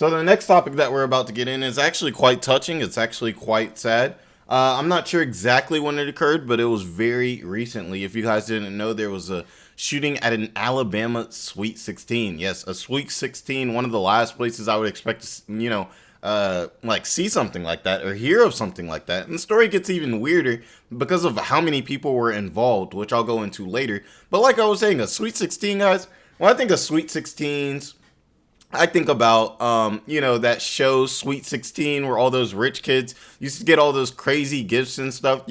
So the next topic that we're about to get in is actually quite touching. It's actually quite sad. I'm not sure exactly when it occurred, but it was very recently. If you guys didn't know, there was a shooting at an Alabama Sweet 16. Yes, a Sweet 16, one of the last places I would expect to, like see something like that or hear of something like that. And the story gets even weirder because of how many people were involved, which I'll go into later. But like I was saying, a Sweet 16, guys, when I think of Sweet 16s, I think about, that show Sweet 16 where all those rich kids used to get all those crazy gifts and stuff.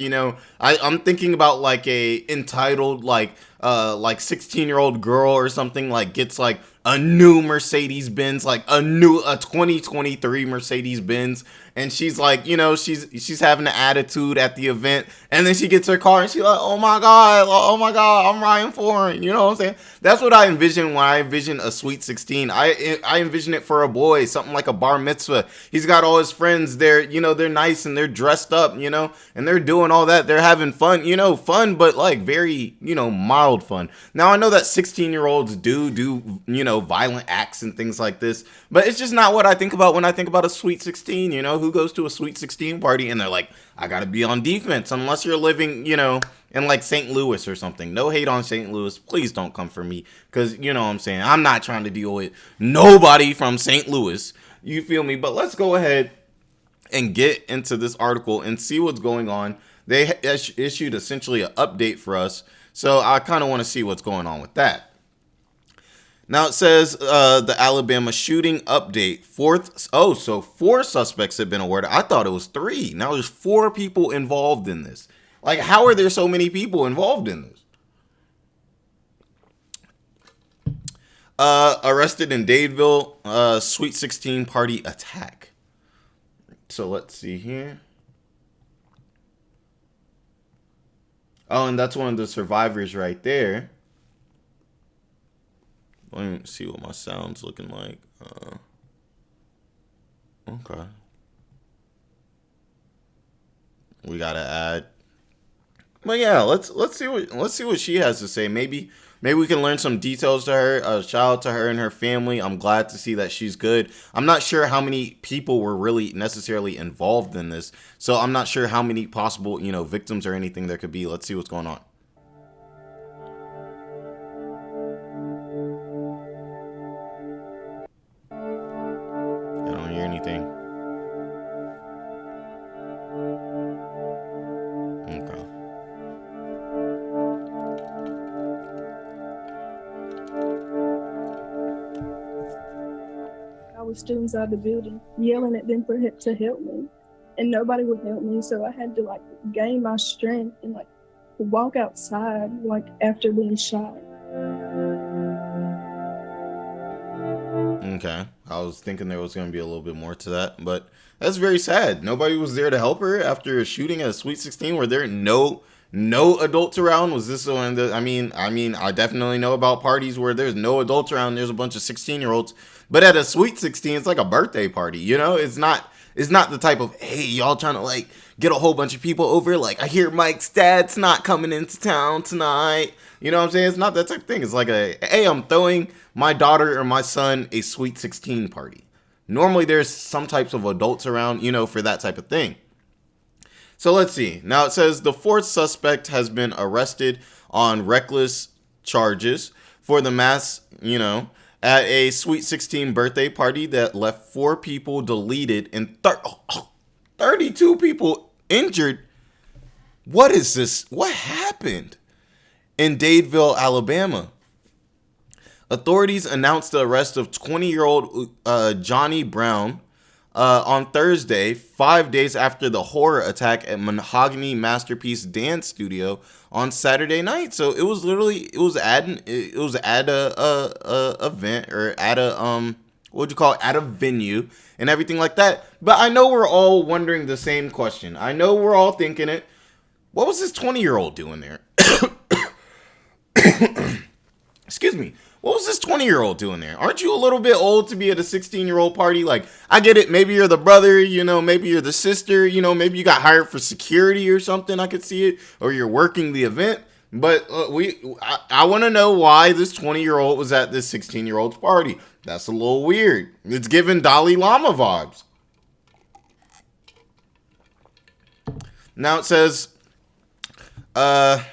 I'm thinking about like a entitled, like 16-year-old girl or something like gets like a new Mercedes Benz, like a 2023 Mercedes Benz. And she's like, she's having an attitude at the event, and then she gets her car and she's like, oh my God, I'm riding for it. You know what I'm saying? That's what I envision when I envision a Sweet 16. I envision it for a boy, something like a bar mitzvah. He's got all his friends. They're nice and they're dressed up, and they're doing all that. They're having fun, fun, but like very, mild fun. Now I know that 16-year-olds do, violent acts and things like this, but it's just not what I think about when I think about a Sweet 16. Who goes to a Sweet 16 party and they're like, I gotta be on defense, unless you're living, in like St. Louis or something. No hate on St. Louis. Please don't come for me, because you know what I'm saying. I'm not trying to deal with nobody from St. Louis. You feel me? But let's go ahead and get into this article and see what's going on. They issued essentially an update for us, so I kind of want to see what's going on with that. Now it says the Alabama shooting update. So 4 suspects have been awarded. I thought it was 3. Now there's 4 people involved in this. Like, how are there so many people involved in this? Arrested in Dadeville, Sweet 16 party attack. So let's see here. Oh, and that's one of the survivors right there. Let me see what my sound's looking like. Okay. We gotta add. But yeah, let's see what she has to say. Maybe we can learn some details to her. Shout out to her and her family. I'm glad to see that she's good. I'm not sure how many people were really necessarily involved in this, so I'm not sure how many possible victims or anything there could be. Let's see what's going on. I don't hear anything. Okay. I was still inside the building, yelling at them to help me, and nobody would help me. So I had to like gain my strength and like walk outside like after being shot. Okay. I was thinking there was going to be a little bit more to that, but that's very sad. Nobody was there to help her after a shooting at a Sweet 16. Were there no adults around? Was this one that, I mean, I definitely know about parties where there's no adults around. There's a bunch of 16-year-olds, but at a Sweet 16, it's like a birthday party. It's not the type of, hey, y'all trying to like get a whole bunch of people over. Like, I hear Mike's dad's not coming into town tonight. You know what I'm saying? It's not that type of thing. It's like hey, I'm throwing my daughter or my son a Sweet 16 party. Normally there's some types of adults around, for that type of thing. So let's see. Now it says the 4th suspect has been arrested on reckless charges for the mass, at a Sweet 16 birthday party that left 4 people deleted and 32 people injured. What is this? What happened in Dadeville, Alabama? Authorities announced the arrest of 20-year-old Johnny Brown on Thursday, 5 days after the horror attack at Mahogany Masterpiece Dance Studio on Saturday night. So it was at a event, or at a venue and everything like that. But I know we're all wondering the same question. I know we're all thinking it. What was this 20-year-old doing there? Excuse me. What was this 20-year-old doing there? Aren't you a little bit old to be at a 16-year-old party? Like, I get it. Maybe you're the brother, maybe you're the sister, maybe you got hired for security or something. I could see it. Or you're working the event. But I want to know why this 20-year-old was at this 16-year-old's party. That's a little weird. It's giving Dalai Lama vibes. Now it says, the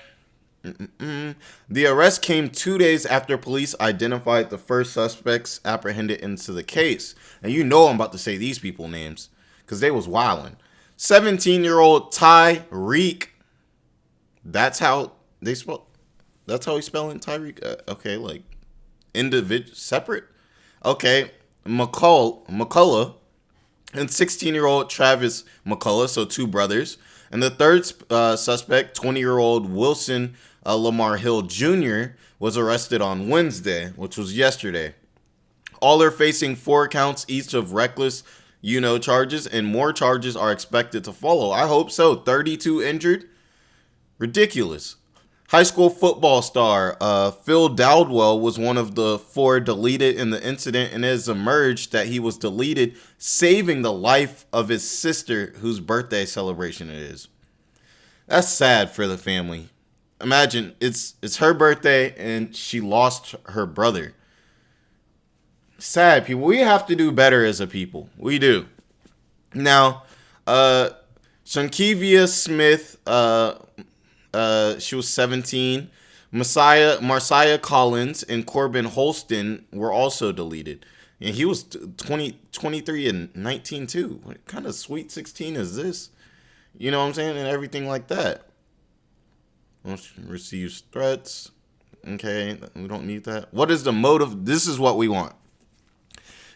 arrest came 2 days after police identified the first suspects apprehended into the case. And you know I'm about to say these people names because they was wildin'. 17-year-old Tyreek. That's how they spell. That's how he's spelling Tyreek. Okay, like individual, separate. Okay, McCullough, and 16-year-old Travis McCullough, so two brothers. And the third suspect, 20-year-old Wilson Lamar Hill Jr., was arrested on Wednesday, which was yesterday. All are facing 4 counts each of reckless, charges, and more charges are expected to follow. I hope so. 32 injured? Ridiculous. High school football star Phil Dowdwell was one of the 4 deleted in the incident, and it has emerged that he was deleted, saving the life of his sister, whose birthday celebration it is. That's sad for the family. Imagine it's her birthday and she lost her brother. Sad people. We have to do better as a people. We do. Now, Shankivia Smith, she was 17. Marcia Collins and Corbin Holston were also deleted. And he was 23 and 19 too. What kind of sweet 16 is this? You know what I'm saying? And everything like that. Receives threats. Okay, we don't need that. What is the motive? This is what we want.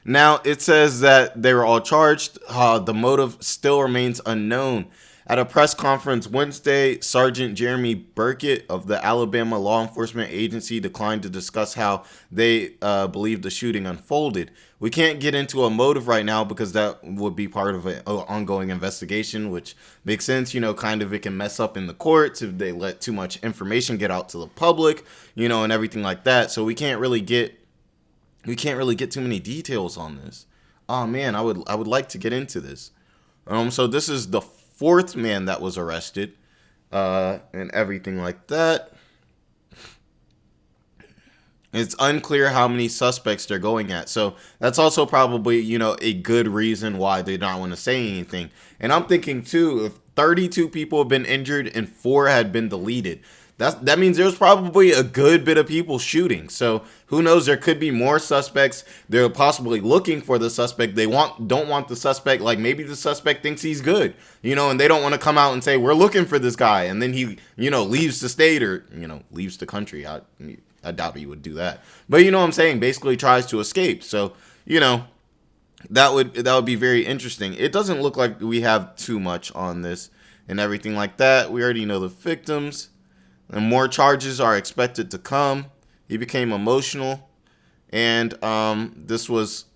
Now, it says that they were all charged. The motive still remains unknown. At a press conference Wednesday, Sergeant Jeremy Burkett of the Alabama Law Enforcement Agency declined to discuss how they believe the shooting unfolded. We can't get into a motive right now because that would be part of an ongoing investigation, which makes sense. Kind of it can mess up in the courts if they let too much information get out to the public, and everything like that. So we can't really get too many details on this. Oh man, I would like to get into this. So this is the 4th man that was arrested, and everything like that. It's unclear how many suspects they're going at. So that's also probably, a good reason why they don't want to say anything. And I'm thinking too, if 32 people have been injured and 4 had been deleted, that means there's probably a good bit of people shooting. So who knows? There could be more suspects. They're possibly looking for the suspect. They don't want the suspect. Like maybe the suspect thinks he's good, and they don't want to come out and say we're looking for this guy, and then he, leaves the state or leaves the country. I doubt he would do that. But you know what I'm saying? Basically tries to escape. So that would be very interesting. It doesn't look like we have too much on this and everything like that. We already know the victims. And more charges are expected to come. He became emotional. And this was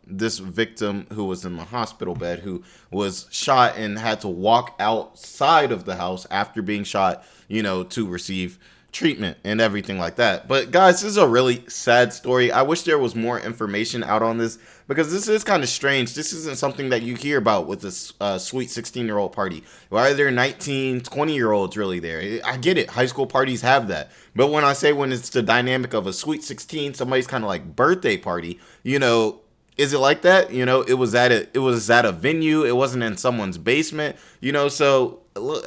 this victim who was in the hospital bed who was shot and had to walk outside of the house after being shot, to receive treatment and everything like that. But guys, this is a really sad story. I wish there was more information out on this because this is kind of strange. This isn't something that you hear about with this sweet 16-year-old party. Why are there 19, 20-year-olds really there? I get it. High school parties have that. But when it's the dynamic of a sweet 16, somebody's kind of like birthday party, is it like that? It was at a venue. It wasn't in someone's basement, so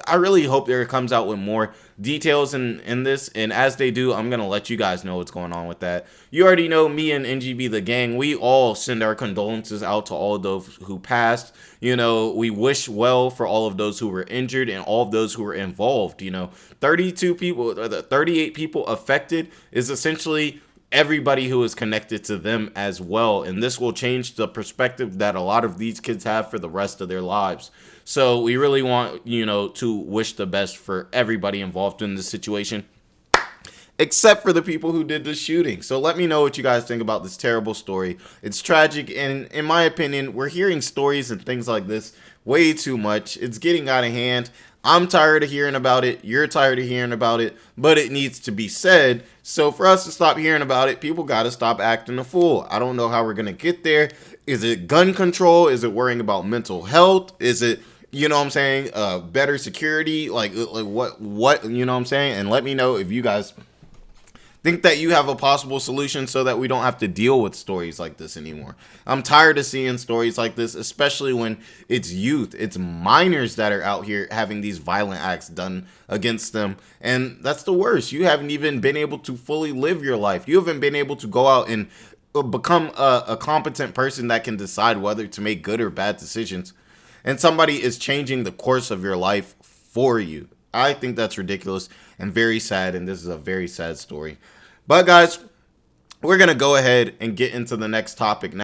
I really hope there comes out with more details in this. And as they do, I'm going to let you guys know what's going on with that. You already know me and NGB, the gang. We all send our condolences out to all of those who passed. We wish well for all of those who were injured and all of those who were involved. 32 people, 38 people affected is essentially everybody who is connected to them as well. And this will change the perspective that a lot of these kids have for the rest of their lives. So we really want, to wish the best for everybody involved in this situation, except for the people who did the shooting. So let me know what you guys think about this terrible story. It's tragic. And in my opinion, we're hearing stories and things like this way too much. It's getting out of hand. I'm tired of hearing about it. You're tired of hearing about it, but it needs to be said. So for us to stop hearing about it, people got to stop acting a fool. I don't know how we're going to get there. Is it gun control? Is it worrying about mental health? Is it, better security? Like what, you know what I'm saying? And let me know if you guys think that you have a possible solution so that we don't have to deal with stories like this anymore. I'm tired of seeing stories like this, especially when it's youth, it's minors that are out here having these violent acts done against them. And that's the worst. You haven't even been able to fully live your life. You haven't been able to go out and become a competent person that can decide whether to make good or bad decisions. And somebody is changing the course of your life for you. I think that's ridiculous and very sad, and this is a very sad story. But guys, we're going to go ahead and get into the next topic now.